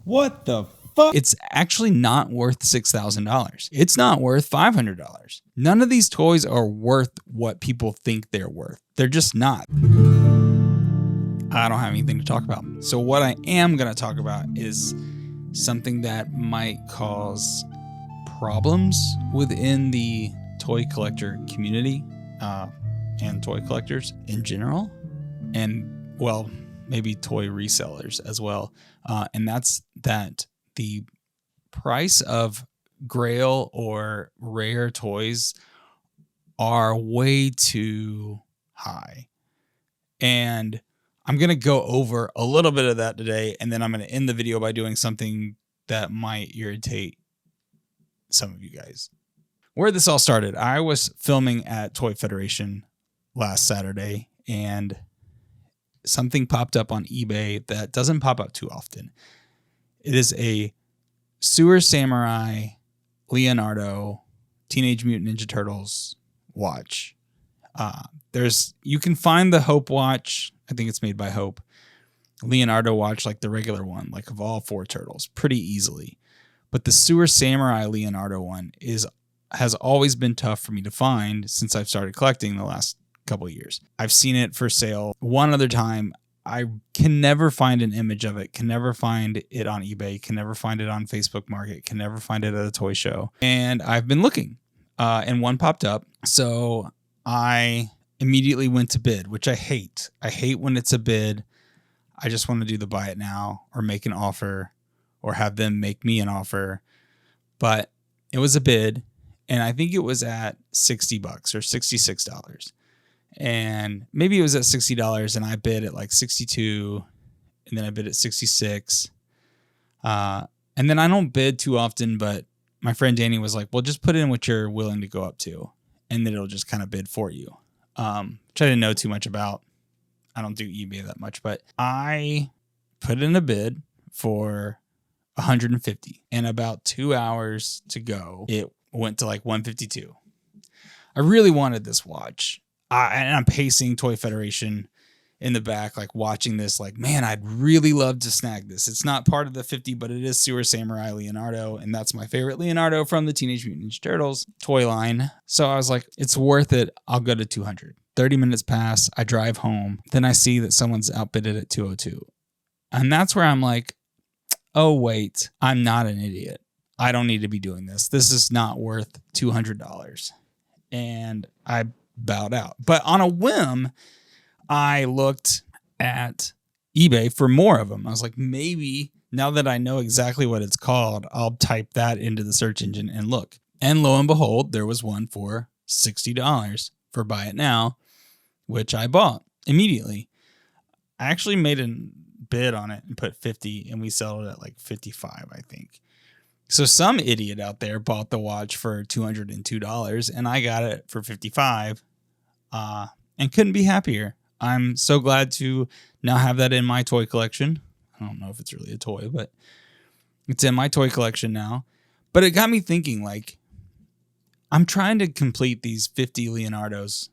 What the fuck? It's actually not worth $6,000. It's not worth $500. None of these toys are worth what people think they're worth. They're just not. I don't have anything to talk about. So what I am going to talk about is something that might cause problems within the toy collector community and toy collectors in general. And, well, maybe toy resellers as well. And that's that the price of Grail or rare toys are way too high. And I'm going to go over a little bit of that today, and then I'm going to end the video by doing something that might irritate some of you guys. Where this all started, I was filming at Toy Federation last Saturday, and something popped up on eBay that doesn't pop up too often. It is a Sewer Samurai Leonardo Teenage Mutant Ninja Turtles watch. You can find the Hope watch. I think it's made by Hope. Leonardo watch, like the regular one, like of all four turtles, pretty easily. But the Sewer Samurai Leonardo one has always been tough for me to find since I've started collecting the last couple of years. I've seen it for sale one other time. I can never find an image of it, can never find it on eBay, can never find it on Facebook Market, can never find it at a toy show. And I've been looking, and one popped up. So I immediately went to bid, which I hate. I hate when it's a bid. I just want to do the buy it now or make an offer or have them make me an offer. But it was a bid, and I think it was at $60 or $66. And maybe it was at $60 and I bid at like 62, and then I bid at 66. And then I don't bid too often, but my friend Danny was like, well, just put in what you're willing to go up to, and then it'll just kind of bid for you. Which I didn't know too much about. I don't do eBay that much, but I put in a bid for 150, and about 2 hours to go, it went to like 152. I really wanted this watch. And I'm pacing Toy Federation in the back, like watching this, like, man, I'd really love to snag this. It's not part of the 50, but it is Sewer Samurai Leonardo, and that's my favorite Leonardo from the Teenage Mutant Ninja Turtles toy line. So I was like, it's worth it. I'll go to 200. 30 minutes pass. I drive home. Then I see that someone's outbidded at 202. And that's where I'm like, oh, wait, I'm not an idiot. I don't need to be doing this. This is not worth $200. And I bowed out. But on a whim, I looked at eBay for more of them. I was like, maybe now that I know exactly what it's called, I'll type that into the search engine and look. And lo and behold, there was one for $60 for buy it now, which I bought immediately. I actually made a bid on it and put 50, and we settled at like 55, I think. So some idiot out there bought the watch for $202, and I got it for 55, and couldn't be happier. I'm so glad to now have that in my toy collection. I don't know if it's really a toy, but it's in my toy collection now. But it got me thinking, like, I'm trying to complete these 50 Leonardos,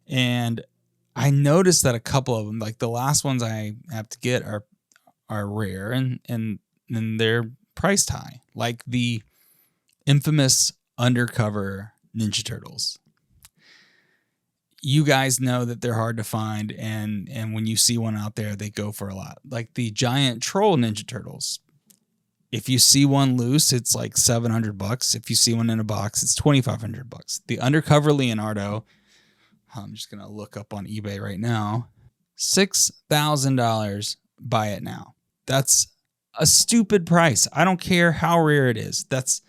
and I noticed that a couple of them, like the last ones I have to get, are rare and they're priced high, like the infamous undercover Ninja Turtles. You guys know that they're hard to find, and when you see one out there, they go for a lot. Like the giant troll Ninja Turtles. If you see one loose, it's like $700. If you see one in a box, it's $2,500. The undercover Leonardo, I'm just gonna look up on eBay right now, $6,000. Buy it now. That's a stupid price. I don't care how rare it is. That's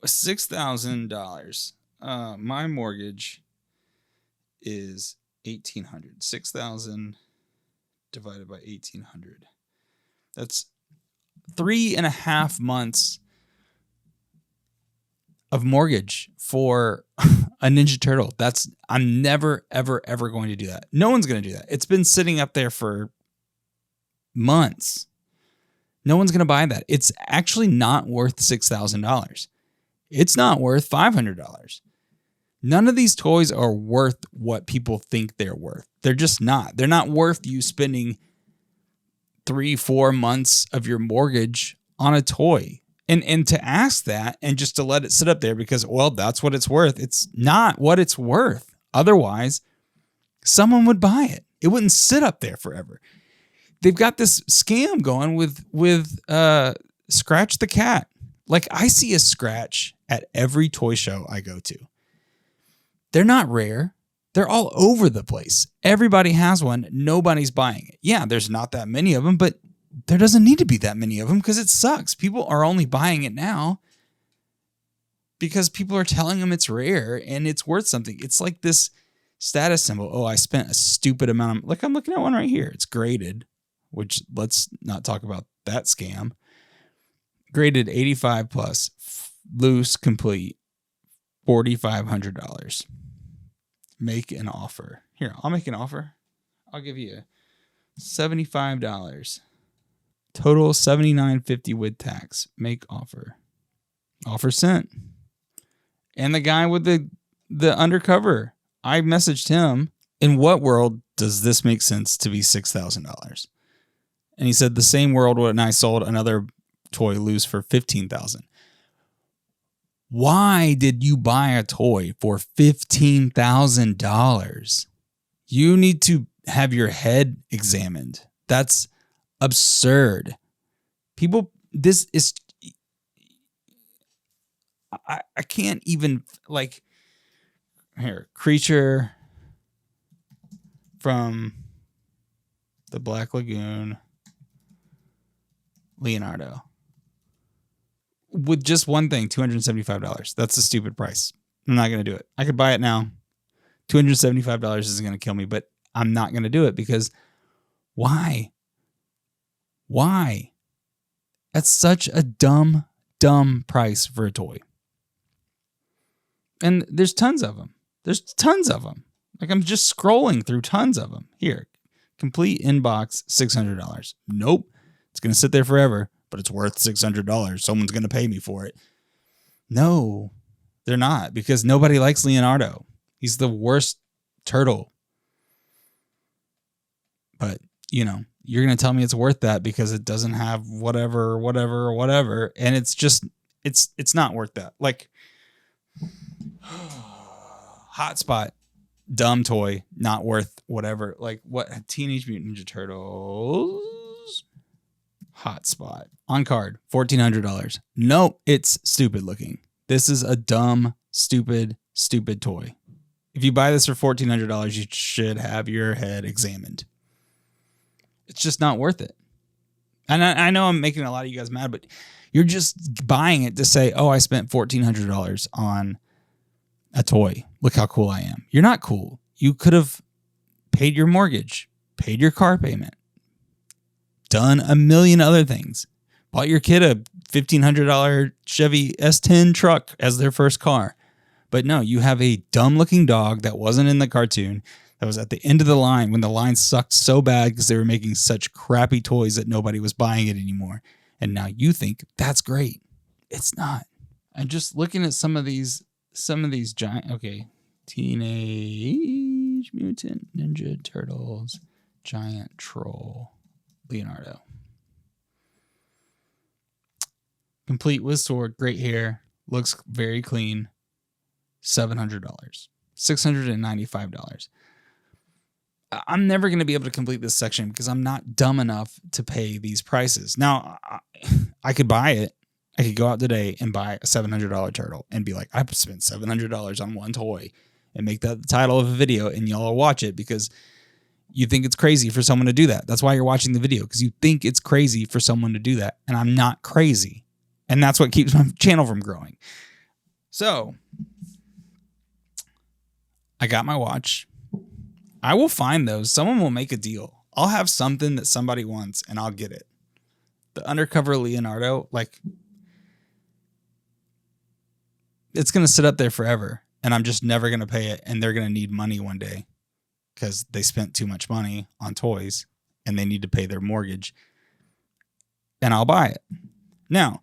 $6,000. My mortgage is $1,800. 6,000 divided by 1,800. That's 3.5 months of mortgage for a Ninja Turtle. I'm never, ever, ever going to do that. No one's going to do that. It's been sitting up there for months. No one's going to buy that. It's actually not worth $6,000. It's not worth $500. None of these toys are worth what people think they're worth. They're just not. They're not worth you spending 3-4 months of your mortgage on a toy. And to ask that and just to let it sit up there because, well, that's what it's worth. It's not what it's worth. Otherwise, someone would buy it. It wouldn't sit up there forever. They've got this scam going with Scratch the Cat. Like, I see a Scratch at every toy show I go to. They're not rare. They're all over the place. Everybody has one. Nobody's buying it. Yeah, there's not that many of them, but there doesn't need to be that many of them because it sucks. People are only buying it now because people are telling them it's rare and it's worth something. It's like this status symbol. Oh, I spent a stupid amount of... Like, I'm looking at one right here. It's graded, which let's not talk about that scam. Graded 85 plus, loose, complete, $4,500. Make an offer. Here, I'll make an offer. I'll give you $75. Total $79.50 with tax. Make offer. Offer sent. And the guy with the undercover, I messaged him, in what world does this make sense to be $6,000? And he said the same world when I sold another toy loose for $15,000. Why did you buy a toy for $15,000? You need to have your head examined. That's absurd. People, this is, I can't even, like, here, creature from the Black Lagoon, Leonardo. With just one thing, $275. That's a stupid price. I'm not going to do it. I could buy it now. $275 isn't going to kill me, but I'm not going to do it because why? Why? That's such a dumb price for a toy. And there's tons of them. Like, I'm just scrolling through tons of them. Here, complete inbox, $600. Nope. It's going to sit there forever, but it's worth $600. Someone's going to pay me for it. No, they're not, because nobody likes Leonardo. He's the worst turtle. But, you know, you're going to tell me it's worth that because it doesn't have whatever. And it's just, it's not worth that. Like, Hotspot, dumb toy, not worth whatever. Like, what? Teenage Mutant Ninja Turtles Hotspot on card, $1,400. Nope, it's stupid looking. This is a dumb, stupid toy. If you buy this for $1,400, you should have your head examined. It's just not worth it. And I know I'm making a lot of you guys mad, but you're just buying it to say, oh, I spent $1,400 on a toy. Look how cool I am. You're not cool. You could have paid your mortgage, paid your car payment, done a million other things, bought your kid a $1,500 Chevy S10 truck as their first car. But no, you have a dumb looking dog that wasn't in the cartoon, that was at the end of the line when the line sucked so bad because they were making such crappy toys that nobody was buying it anymore. And now you think that's great. It's not. I'm just looking at some of these giant, okay, Teenage Mutant Ninja Turtles, giant troll, Leonardo. Complete with sword, great hair, looks very clean, $700, $695. I'm never going to be able to complete this section because I'm not dumb enough to pay these prices. Now, I could buy it. I could go out today and buy a $700 turtle and be like, I spent $700 on one toy and make that the title of a video and y'all will watch it because you think it's crazy for someone to do that. That's why you're watching the video, because you think it's crazy for someone to do that. And I'm not crazy. And that's what keeps my channel from growing. So I got my watch. I will find those. Someone will make a deal. I'll have something that somebody wants and I'll get it. The undercover Leonardo, like, it's going to sit up there forever and I'm just never going to pay it. And they're going to need money one day because they spent too much money on toys and they need to pay their mortgage. And I'll buy it. Now,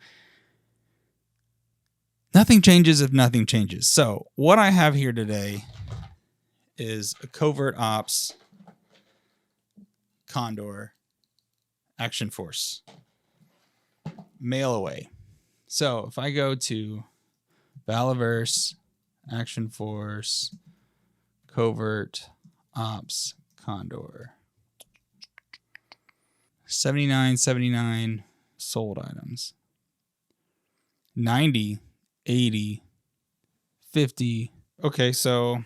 nothing changes if nothing changes. So what I have here today is a covert ops condor Action Force. Mail away. So if I go to Valaverse, Action Force, Covert, Ops, Condor. 79.79 sold items. 90, 80, 50. Okay, so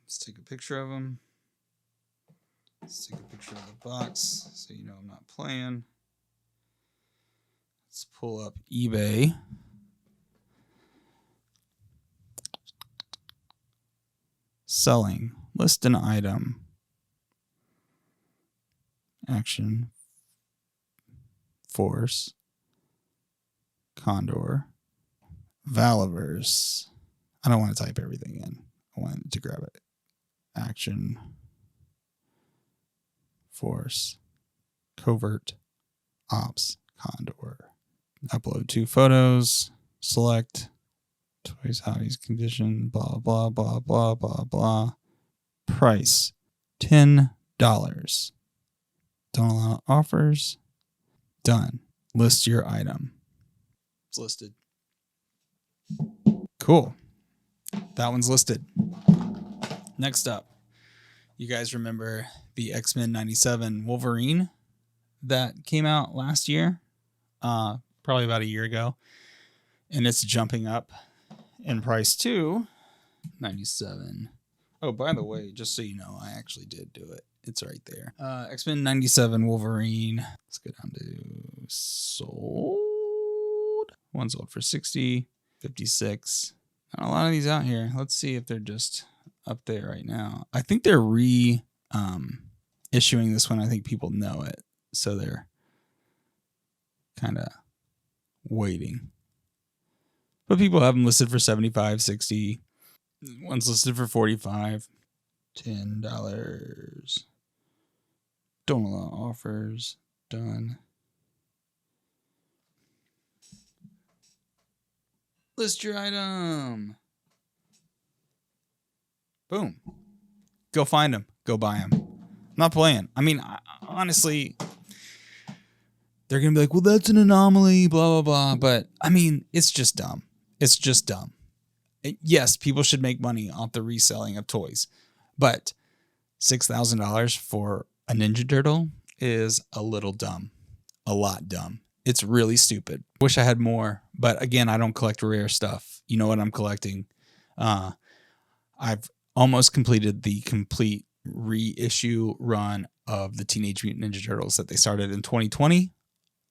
let's take a picture of them. Let's take a picture of the box so you know I'm not playing. Let's pull up eBay. Selling. List an item. Action Force. Condor. Valaverse. I don't want to type everything in. I want to grab it. Action Force. Covert. Ops. Condor. Upload 2 photos. Select. Toys, hotties, condition, blah, blah, blah, blah, blah, blah. Price, $10. Don't allow offers. Done. List your item. It's listed. Cool. That one's listed. Next up, you guys remember the X-Men 97 Wolverine that came out last year? Probably about a year ago. And it's jumping up in price too. 97. Oh, by the way, just so you know, I actually did do it. It's right there. X-Men 97 Wolverine. Let's go down to sold. One sold for 60, 56. Not a lot of these out here. Let's see if they're just up there right now. I think they're issuing this one. I think people know it, so they're kind of waiting. But people have them listed for 75, 60. One's listed for 45. $10. Don't allow offers. Done. List your item. Boom. Go find them. Go buy them. I'm not playing. I mean, honestly, they're going to be like, well, that's an anomaly, blah, blah, blah. But, I mean, it's just dumb. It's just dumb. Yes, people should make money off the reselling of toys, but $6,000 for a Ninja Turtle is a little dumb, a lot dumb. It's really stupid. Wish I had more, but again, I don't collect rare stuff. You know what I'm collecting? I've almost completed the complete reissue run of the Teenage Mutant Ninja Turtles that they started in 2020.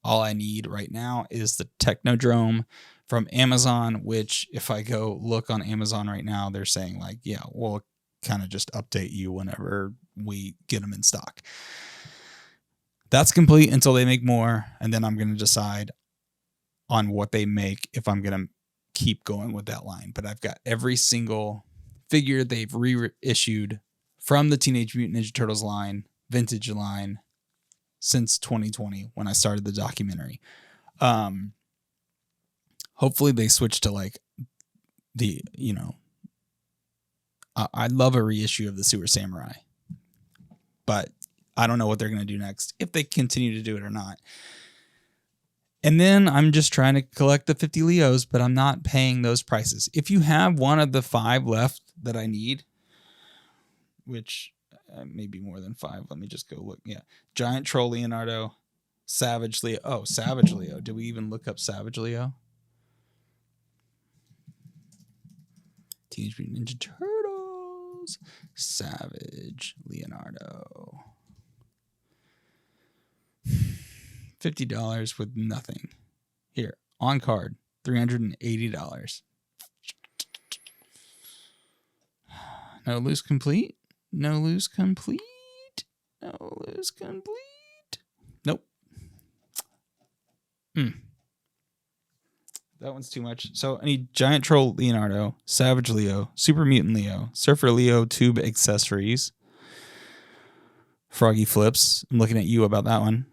All I need right now is the Technodrome from Amazon, which if I go look on Amazon right now, they're saying like, yeah, we'll kind of just update you whenever we get them in stock. That's complete until they make more. And then I'm going to decide on what they make if I'm going to keep going with that line. But I've got every single figure they've reissued from the Teenage Mutant Ninja Turtles line, vintage line, since 2020 when I started the documentary. Hopefully they switch to like the, you know, I'd love a reissue of the Sewer Samurai, but I don't know what they're going to do next, if they continue to do it or not. And then I'm just trying to collect the 50 Leos, but I'm not paying those prices. If you have one of the 5 left that I need, which maybe more than 5, let me just go look. Yeah. Giant Troll Leonardo, Savage Leo. Oh, Savage Leo. Did we even look up Savage Leo? Teenage Mutant Ninja Turtles. Savage Leonardo. $50 with nothing. Here, on card, $380. No loose complete. No loose complete. No loose complete. Nope. That one's too much. So I need Giant Troll Leonardo, Savage Leo, Super Mutant Leo, Surfer Leo tube accessories, Froggy Flips. I'm looking at you about that one.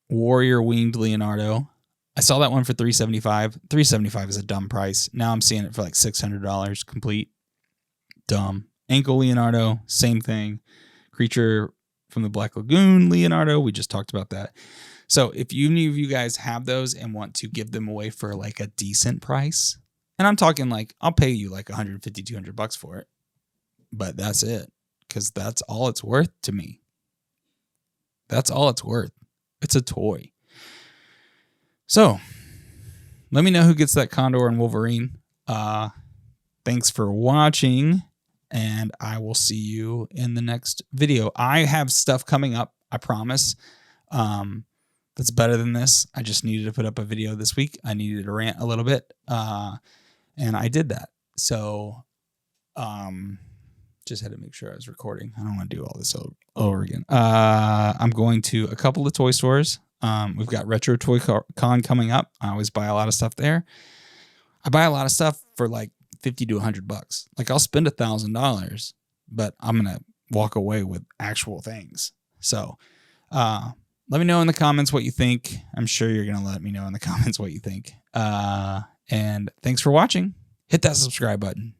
Warrior Winged Leonardo. I saw that one for $375. $375 is a dumb price. Now I'm seeing it for like $600 complete. Dumb. Ankle Leonardo, same thing. Creature from the Black Lagoon, Leonardo. We just talked about that. So if any of you guys have those and want to give them away for like a decent price, and I'm talking like, I'll pay you like $150, $200 for it, but that's it. Because that's all it's worth to me. That's all it's worth. It's a toy. So let me know who gets that Condor and Wolverine. Thanks for watching, and I will see you in the next video. I have stuff coming up, I promise. That's better than this. I just needed to put up a video this week. I needed to rant a little bit, and I did that. So just had to make sure I was recording. I don't want to do all this over again. I'm going to a couple of toy stores. We've got Retro Toy Con coming up. I always buy a lot of stuff there. I buy a lot of stuff for like $50 to $100. Like I'll spend $1,000, but I'm going to walk away with actual things. So, let me know in the comments what you think. I'm sure you're going to let me know in the comments what you think. And thanks for watching. Hit that subscribe button.